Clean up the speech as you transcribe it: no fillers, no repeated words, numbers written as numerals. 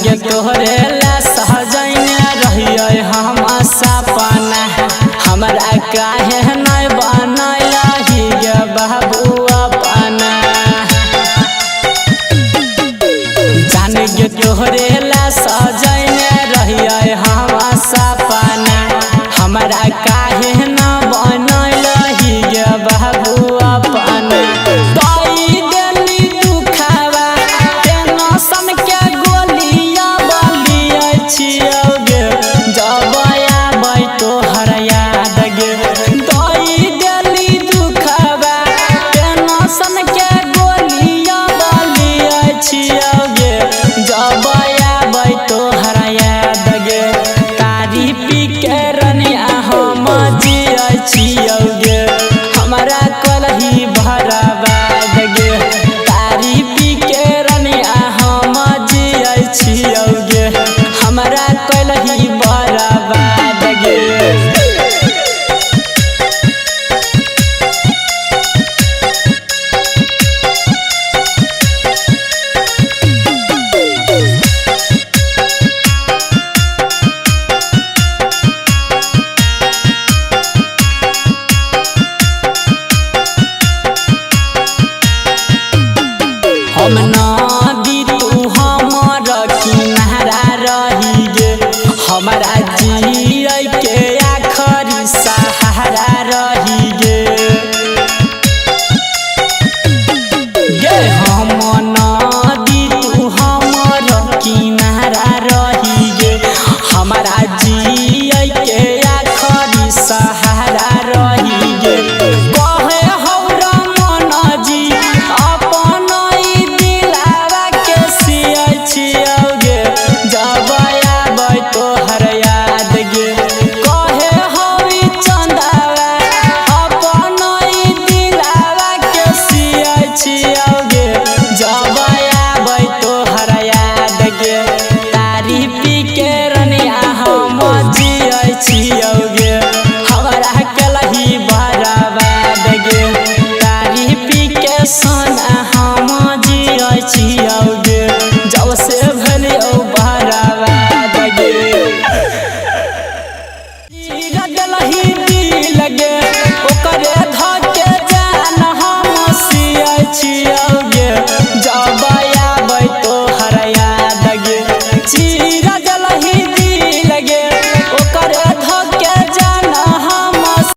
गे तोहरे ला सहजैने रहिए हम सपना हमरा काहे नहीं बनैलही गे बाबू अपना। जान गे तोहरे ला सहजैने रहिए हम सपना हमरा काहे न बनैलही गे बाबू अपना। हमरा कलही भराबाद गे तारी पी के रनिया हम जियै छियौ गे हमरा कलही भराबाद गे। हम नदी तू हमर किनारा रही गे हमरा जियै के आखरी सहारा रही गे। गे हम नदी तू हमर किनारा रही गे हमरा जियै के आखरी सहारा रही गे। कहे हौरा मन जी छियौ गे हमरा कलही भराबाद गे तारी पी के सोना हम जियै छियौ गे जब से भलियौ भराबाद गे। गलही दिल गे